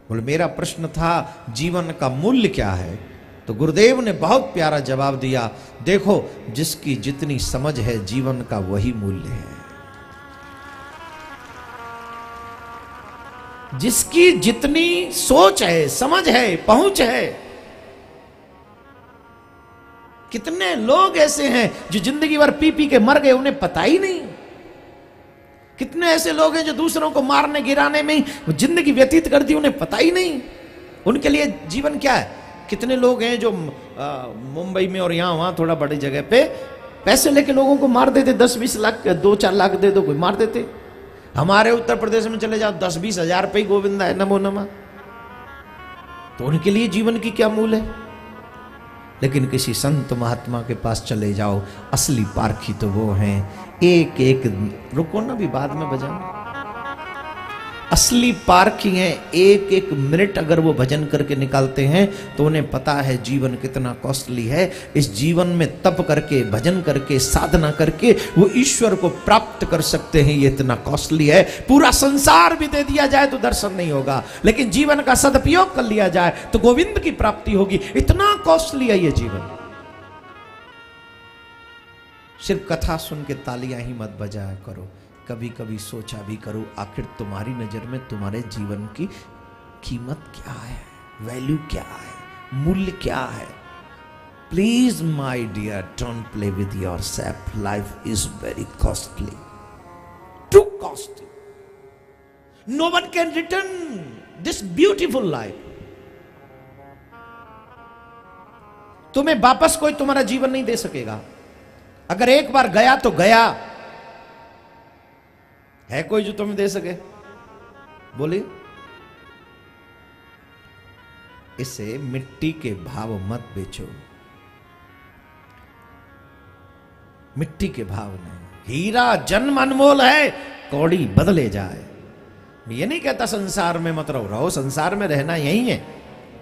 बोले मेरा प्रश्न था जीवन का मूल्य क्या है। तो गुरुदेव ने बहुत प्यारा जवाब दिया, देखो जिसकी जितनी समझ है जीवन का वही मूल्य है। जिसकी जितनी सोच है, समझ है, पहुंच है। कितने लोग ऐसे हैं जो जिंदगी भर पी पी के मर गए, उन्हें पता ही नहीं। कितने ऐसे लोग हैं जो दूसरों को मारने गिराने में ही जिंदगी व्यतीत कर दी, उन्हें पता ही नहीं उनके लिए जीवन क्या है। कितने लोग हैं जो मुंबई में और यहां वहां थोड़ा बड़ी जगह पे पैसे लेके लोगों को मार देते, 10-20 लाख, 2-4 लाख दे दो, कोई मार देते। हमारे उत्तर प्रदेश में चले जाओ, 10-20 हजार पे ही गोविंदा है, नमो नमः। तो उनके लिए जीवन की क्या मूल्य है। लेकिन किसी संत महात्मा के पास चले जाओ, असली पारखी तो वो हैं, एक एक, रुको ना भी बाद में बजाना, असली पारखी हैं। एक एक मिनट अगर वो भजन करके निकालते हैं तो उन्हें पता है जीवन कितना कॉस्टली है। इस जीवन में तप करके, भजन करके, साधना करके वो ईश्वर को प्राप्त कर सकते हैं। ये इतना कॉस्टली है। पूरा संसार भी दे दिया जाए तो दर्शन नहीं होगा, लेकिन जीवन का सदुपयोग कर लिया जाए तो गोविंद की प्राप्ति होगी। इतना कॉस्टली है ये जीवन। सिर्फ कथा सुन के तालियां ही मत बजाया करो, कभी कभी सोचा भी करो, आखिर तुम्हारी नजर में तुम्हारे जीवन की कीमत क्या है, वैल्यू क्या है, मूल्य क्या है। Please, my dear, don't play with yourself. Life is very costly. Too costly. No one can return this beautiful life. तुम्हें वापस कोई तुम्हारा जीवन नहीं दे सकेगा. अगर एक बार गया तो गया. है कोई जो तुम्हें दे सके? बोलिए. इसे मिट्टी के भाव मत बेचो. मिट्टी के भाव नहीं. हीरा जन्म अनमोल है, कौड़ी बदले जाए. ये नहीं कहता संसार में मत रहो. संसार में रहना यही है,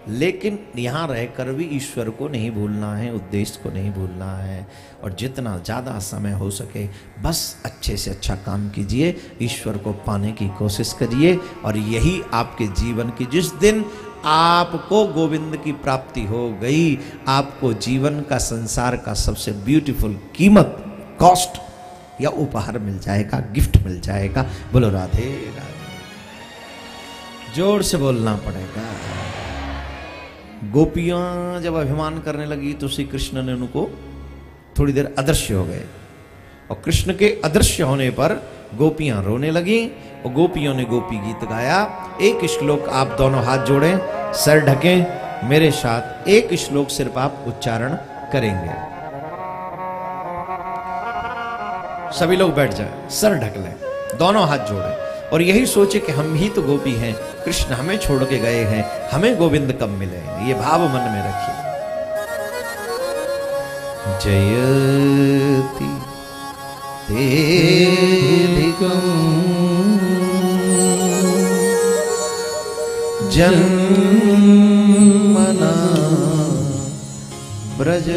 लेकिन यहां रहकर भी ईश्वर को नहीं भूलना है, उद्देश्य को नहीं भूलना है. और जितना ज्यादा समय हो सके बस अच्छे से अच्छा काम कीजिए, ईश्वर को पाने की कोशिश करिए. और यही आपके जीवन की, जिस दिन आपको गोविंद की प्राप्ति हो गई, आपको जीवन का, संसार का सबसे ब्यूटीफुल कीमत, कॉस्ट या उपहार मिल जाएगा, गिफ्ट मिल जाएगा. बोलो राधे राधे. जोर से बोलना पड़ेगा. गोपियां जब अभिमान करने लगी तो श्री कृष्ण ने उनको थोड़ी देर अदृश्य हो गए. और कृष्ण के अदृश्य होने पर गोपियां रोने लगी और गोपियों ने गोपी गीत गाया. एक श्लोक आप दोनों हाथ जोड़ें, सर ढकें, मेरे साथ एक श्लोक सिर्फ आप उच्चारण करेंगे. सभी लोग बैठ जाए, सर ढक लें, दोनों हाथ जोड़ें और यही सोचे कि हम ही तो गोपी हैं, कृष्ण हमें छोड़ के गए हैं, हमें गोविंद कब मिलेंगे. ये भाव मन में रखिए. जयति तेधिकं जन्मना ब्रज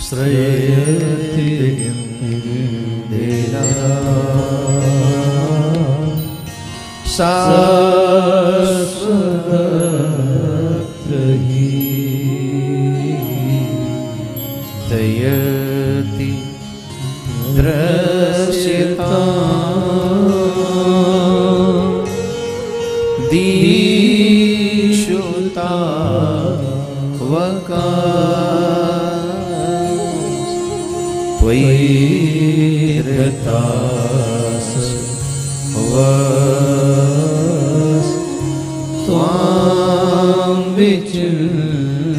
श्रेयति इंदिरा शाश्वती दयति दृश्यता दीक्षुता वका त्वयिरतास वस त्वां विचिन्वते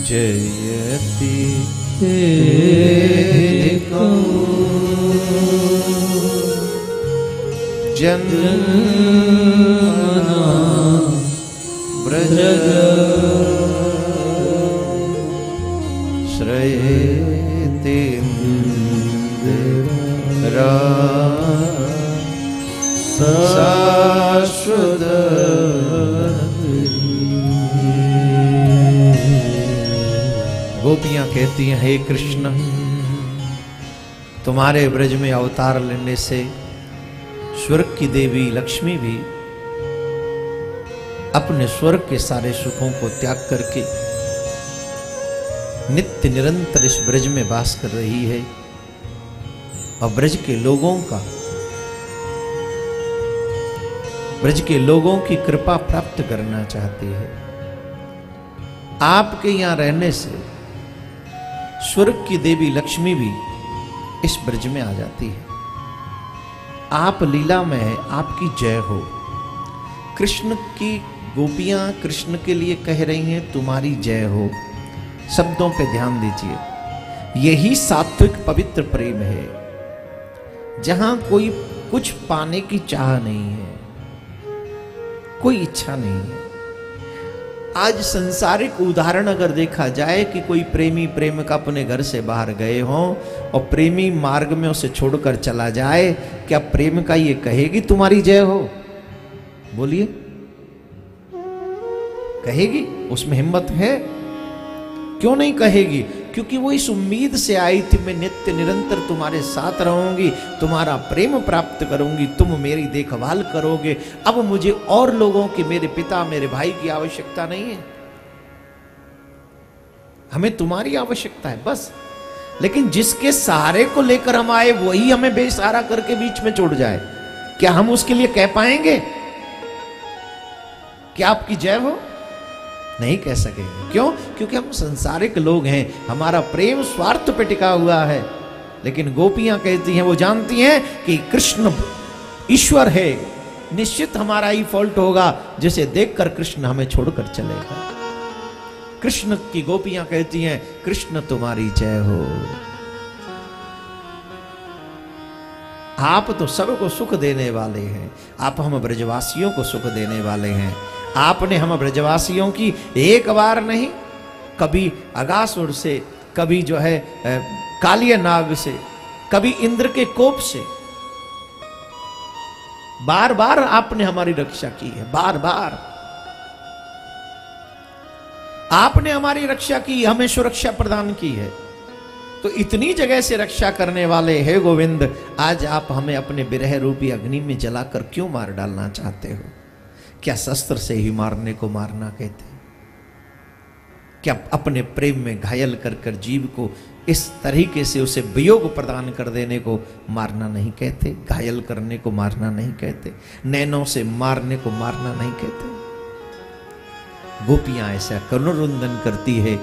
जयति तेधिकं जन्मना ब्रज श्रेयतेन्द्रा शाश्वत. गोपियां कहती हैं, हे कृष्ण, तुम्हारे ब्रज में अवतार लेने से स्वर्ग की देवी लक्ष्मी भी अपने स्वर्ग के सारे सुखों को त्याग करके नित्य निरंतर इस ब्रज में वास कर रही है और ब्रज के लोगों की कृपा प्राप्त करना चाहती है. आपके यहां रहने से स्वर्ग की देवी लक्ष्मी भी इस ब्रज में आ जाती है. आप लीला में है, आपकी जय हो. कृष्ण की गोपियां कृष्ण के लिए कह रही हैं तुम्हारी जय हो. शब्दों पे ध्यान दीजिए. यही सात्विक पवित्र प्रेम है, जहां कोई कुछ पाने की चाह नहीं है, कोई इच्छा नहीं है. आज संसारिक उदाहरण अगर देखा जाए कि कोई प्रेमी प्रेमिका अपने घर से बाहर गए हों और प्रेमी मार्ग में उसे छोड़कर चला जाए, क्या प्रेमिका ये कहेगी तुम्हारी जय हो? बोलिए, कहेगी? उसमें हिम्मत है? क्यों नहीं कहेगी? क्योंकि वो इस उम्मीद से आई थी मैं नित्य निरंतर तुम्हारे साथ रहूंगी, तुम्हारा प्रेम प्राप्त करूंगी, तुम मेरी देखभाल करोगे. अब मुझे और लोगों की, मेरे पिता मेरे भाई की आवश्यकता नहीं है, हमें तुम्हारी आवश्यकता है बस. लेकिन जिसके सहारे को लेकर हम आए वही हमें बेसहारा करके बीच में छोड़ जाए, क्या हम उसके लिए कह पाएंगे कि आपकी जय हो? नहीं कह सकेंगे। क्यों? क्योंकि हम संसारिक लोग हैं, हमारा प्रेम स्वार्थ पे टिका हुआ है। लेकिन गोपियां कहती हैं, वो जानती हैं कि कृष्ण ईश्वर है, निश्चित हमारा ही फॉल्ट होगा, जिसे देखकर कृष्ण हमें छोड़कर चलेगा। कृष्ण की गोपियां कहती हैं, कृष्ण तुम्हारी जय हो। आप तो सबको सुख देने वाले हैं, आप हम ब्रजवासियों को सुख देने वाले हैं। आपने हम ब्रजवासियों की एक बार नहीं, कभी अगासुर से, कभी जो है कालिय नाग से, कभी इंद्र के कोप से, बार बार आपने हमारी रक्षा की है। बार बार आपने हमारी रक्षा की, हमें सुरक्षा प्रदान की है। तो इतनी जगह से रक्षा करने वाले हे गोविंद, आज आप हमें अपने विरह रूपी अग्नि में जलाकर क्यों मार डालना चाहते हो? क्या शस्त्र से ही मारने को मारना कहते? क्या अपने प्रेम में घायल कर कर जीव को इस तरीके से उसे वियोग प्रदान कर देने को मारना नहीं कहते? घायल करने को मारना नहीं कहते? नैनों से मारने को मारना नहीं कहते? गोपियां ऐसा करुणरुंदन करती है।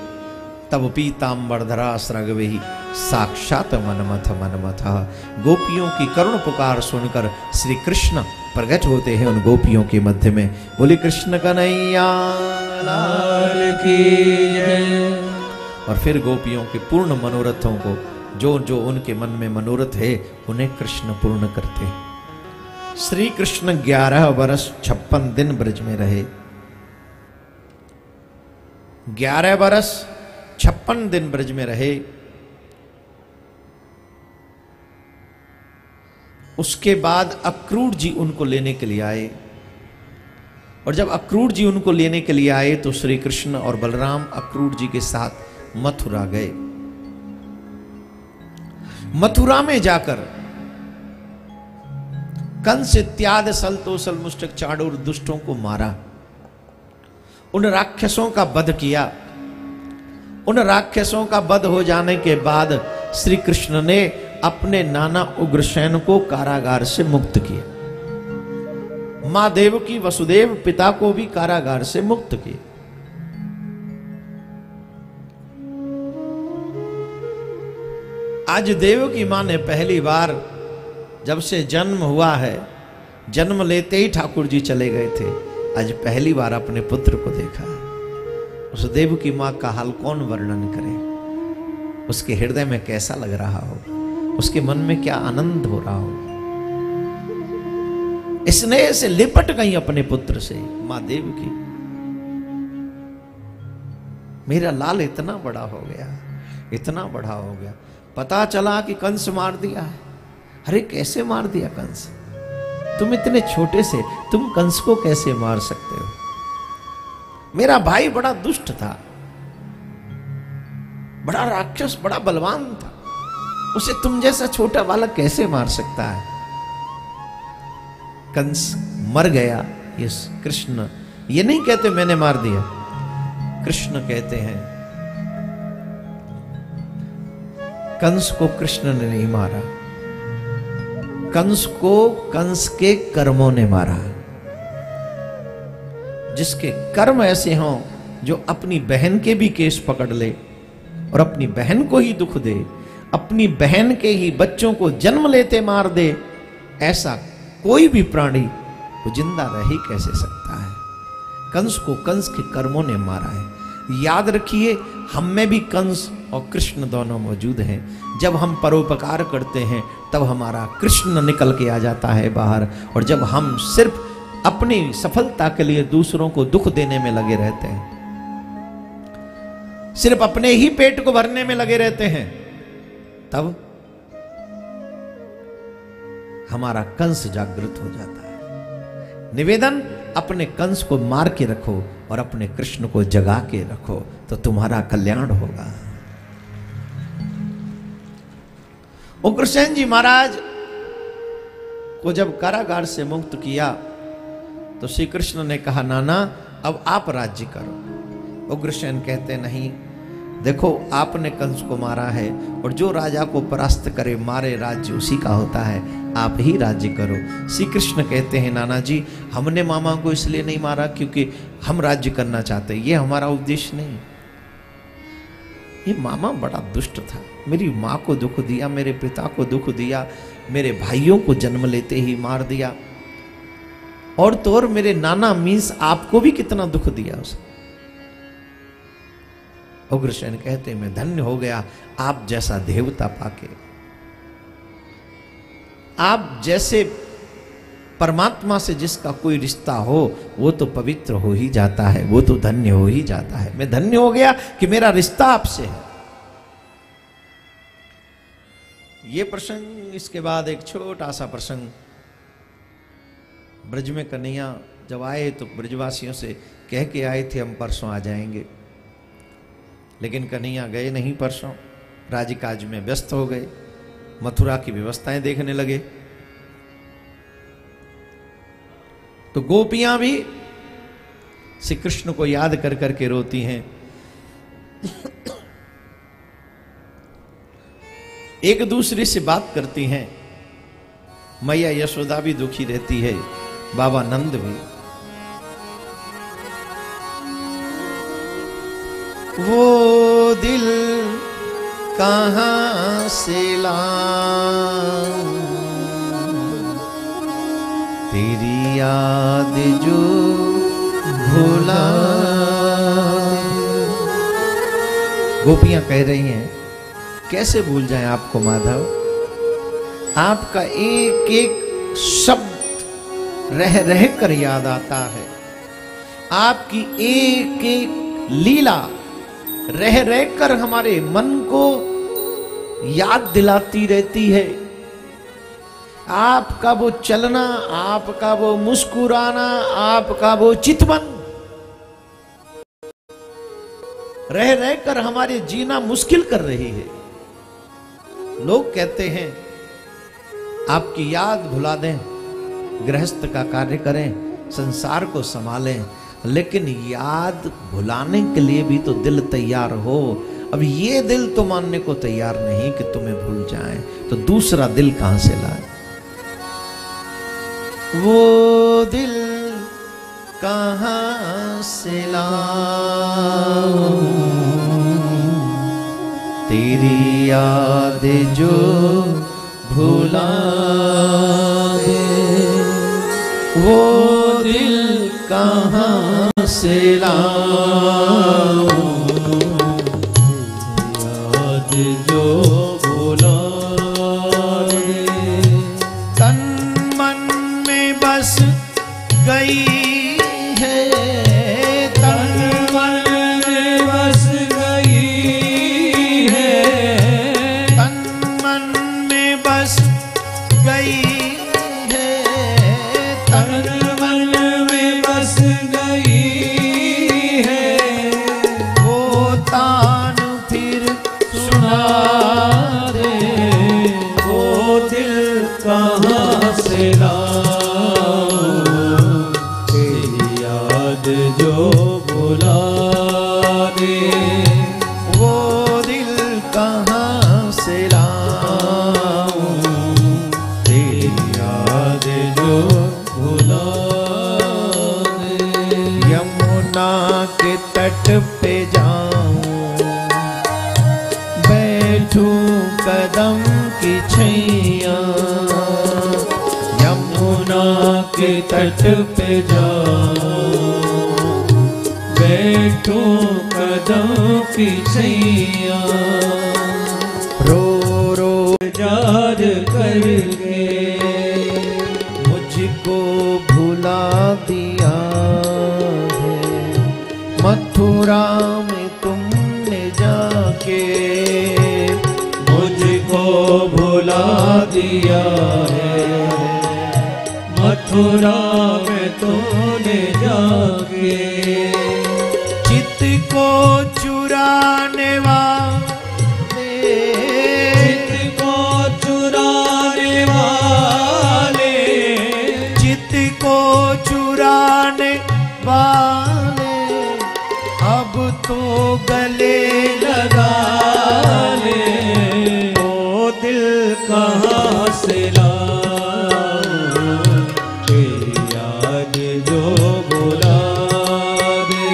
तब पीतांबरधरा स्रगवेहि साक्षात मनमथ मनमथ। गोपियों की करुण पुकार सुनकर श्री कृष्ण प्रकट होते हैं उन गोपियों के मध्य में। बोले कृष्ण कन्हैया लाल की जय। और फिर गोपियों के पूर्ण मनोरथों को, जो जो उनके मन में मनोरथ है, उन्हें कृष्ण पूर्ण करते हैं। श्री कृष्ण 11 वर्ष 56 दिन ब्रज में रहे। 11 वर्ष 56 दिन ब्रज में रहे। उसके बाद अक्रूर जी उनको लेने के लिए आए, और जब अक्रूर जी उनको लेने के लिए आए तो श्री कृष्ण और बलराम अक्रूर जी के साथ मथुरा गए। मथुरा में जाकर कंस इत्यादि सलतोसल मुष्टक चाणूर दुष्टों को मारा, उन राक्षसों का वध किया। उन राक्षसों का वध हो जाने के बाद श्री कृष्ण ने अपने नाना उग्रसेन को कारागार से मुक्त किया। मां देवकी वसुदेव पिता को भी कारागार से मुक्त किया। आज देवकी मां ने पहली बार, जब से जन्म हुआ है, जन्म लेते ही ठाकुर जी चले गए थे, आज पहली बार अपने पुत्र को देखा। उस देवकी मां का हाल कौन वर्णन करे? उसके हृदय में कैसा लग रहा हो, उसके मन में क्या आनंद हो रहा हो। स्नेह से लिपट गई अपने पुत्र से मां देवकी। मेरा लाल इतना बड़ा हो गया, इतना बड़ा हो गया। पता चला कि कंस मार दिया है। अरे कैसे मार दिया कंस? तुम इतने छोटे से, तुम कंस को कैसे मार सकते हो? मेरा भाई बड़ा दुष्ट था, बड़ा राक्षस, बड़ा बलवान था, उसे तुम जैसा छोटा बालक कैसे मार सकता है? कंस मर गया। ये कृष्ण ये नहीं कहते मैंने मार दिया, कृष्ण कहते हैं कंस को कृष्ण ने नहीं मारा, कंस को कंस के कर्मों ने मारा। जिसके कर्म ऐसे हों जो अपनी बहन के भी केस पकड़ ले और अपनी बहन को ही दुख दे, अपनी बहन के ही बच्चों को जन्म लेते मार दे, ऐसा कोई भी प्राणी वो जिंदा रह ही कैसे सकता है? कंस को कंस के कर्मों ने मारा है। याद रखिए, हम में भी कंस और कृष्ण दोनों मौजूद हैं। जब हम परोपकार करते हैं तब हमारा कृष्ण निकल के आ जाता है बाहर, और जब हम सिर्फ अपनी सफलता के लिए दूसरों को दुख देने में लगे रहते हैं, सिर्फ अपने ही पेट को भरने में लगे रहते हैं, तब हमारा कंस जागृत हो जाता है। निवेदन, अपने कंस को मार के रखो और अपने कृष्ण को जगा के रखो, तो तुम्हारा कल्याण होगा। उग्रसेन जी महाराज को जब कारागार से मुक्त किया तो श्री कृष्ण ने कहा, नाना अब आप राज्य करो। उग्रसेन कहते नहीं, देखो आपने कंस को मारा है, और जो राजा को परास्त करे मारे राज्य उसी का होता है, आप ही राज्य करो। श्री कृष्ण कहते हैं नाना जी, हमने मामा को इसलिए नहीं मारा क्योंकि हम राज्य करना चाहते, ये हमारा उद्देश्य नहीं। ये मामा बड़ा दुष्ट था, मेरी माँ को दुख दिया, मेरे पिता को दुख दिया, मेरे भाइयों को जन्म लेते ही मार दिया, और तो और मेरे नाना मीन्स आपको भी कितना दुख दिया उसने। उग्रसेन कहते मैं धन्य हो गया आप जैसा देवता पाके। आप जैसे परमात्मा से जिसका कोई रिश्ता हो वो तो पवित्र हो ही जाता है, वो तो धन्य हो ही जाता है। मैं धन्य हो गया कि मेरा रिश्ता आपसे है। ये प्रसंग, इसके बाद एक छोटा सा प्रसंग, ब्रज में कन्हैया जब आए तो ब्रजवासियों से कह के आए थे हम परसों आ जाएंगे, लेकिन कन्हैया गए नहीं परसों, राजकाज में व्यस्त हो गए, मथुरा की व्यवस्थाएं देखने लगे। तो गोपियां भी श्री कृष्ण को याद कर करके रोती हैं। एक दूसरे से बात करती हैं। मैया यशोदा भी दुखी रहती है, बाबा नंद भी। वो दिल कहां से लाऊं, तेरी याद जो भुला। गोपियां कह रही हैं कैसे भूल जाएं आपको माधव, आपका एक एक शब्द रह रह कर याद आता है, आपकी एक एक लीला रह रह कर हमारे मन को याद दिलाती रहती है। आपका वो चलना, आपका वो मुस्कुराना, आपका वो चितवन रह रह कर हमारे जीना मुश्किल कर रही है। लोग कहते हैं आपकी याद भुला दें, गृहस्थ का कार्य करें, संसार को संभालें, लेकिन याद भुलाने के लिए भी तो दिल तैयार हो। अब ये दिल तो मानने को तैयार नहीं कि तुम्हें भूल जाए, तो दूसरा दिल कहां से लाए। वो दिल कहां से लाऊं, तेरी याद जो भुला दे। वो दिल कहां से लाऊं, याद जो भुला दे। तन मन में बस गई है, तन मन में बस गई है, तन मन में बस गई है, तन मन में बस गई है। वो तान फिर सुना दे, वो दिल कहां से लाऊं, तेरी याद जो भुला दे। वो दिल कहां से लाऊं, तेरी याद जो भुला दे। यमुना के तट पे जाऊं, बैठूं कदम की छैया, यमुना के तट पे जाऊं, बैठूं कदम की छैया। रो रो याद करके मुझको भुला दिया है, मथुरा में तुमने जाके मुझको भुला दिया है, मथुरा में तुमने जाके। चित को चुराने वाले, चित को चुराने वाले, चित को चुराने वाले अब तो गले लगा कहाँ से लाऊं, तेरी याद जो बुला दे।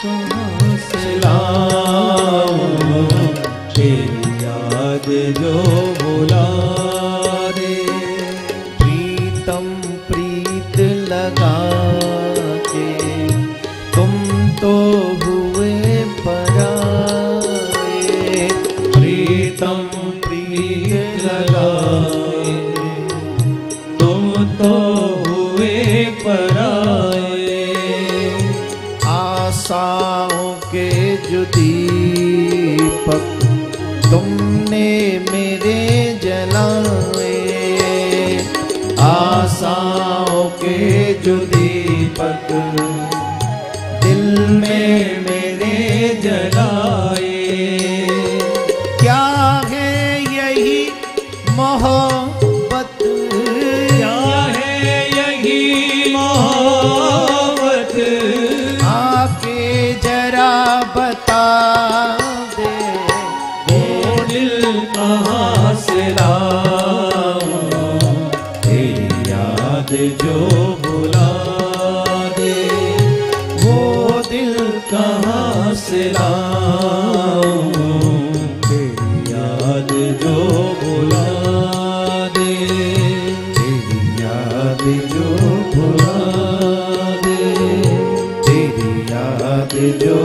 कहाँ से लाऊं, तेरी याद जो बुला दे। प्रीतम प्रीत लगा के तुम तो हुए पराए। प्रीतम प्रीत लगाए तुम तो हुए पराए। आशाओं के जो दीपक तुमने मेरे जलाए। आशाओं के जो दीपक दिल में मेरे जलाए। क्या है यही मोहब्बत, क्या है यही मोहब्बत, आके जरा बता दे। वो दिल कहाँ से लाऊं, तेरी याद जो बुला दे। वो दिल कहाँ से लाऊं, तेरी याद जो बुला दे। तेरी याद जो बुला दे। तेरी याद जो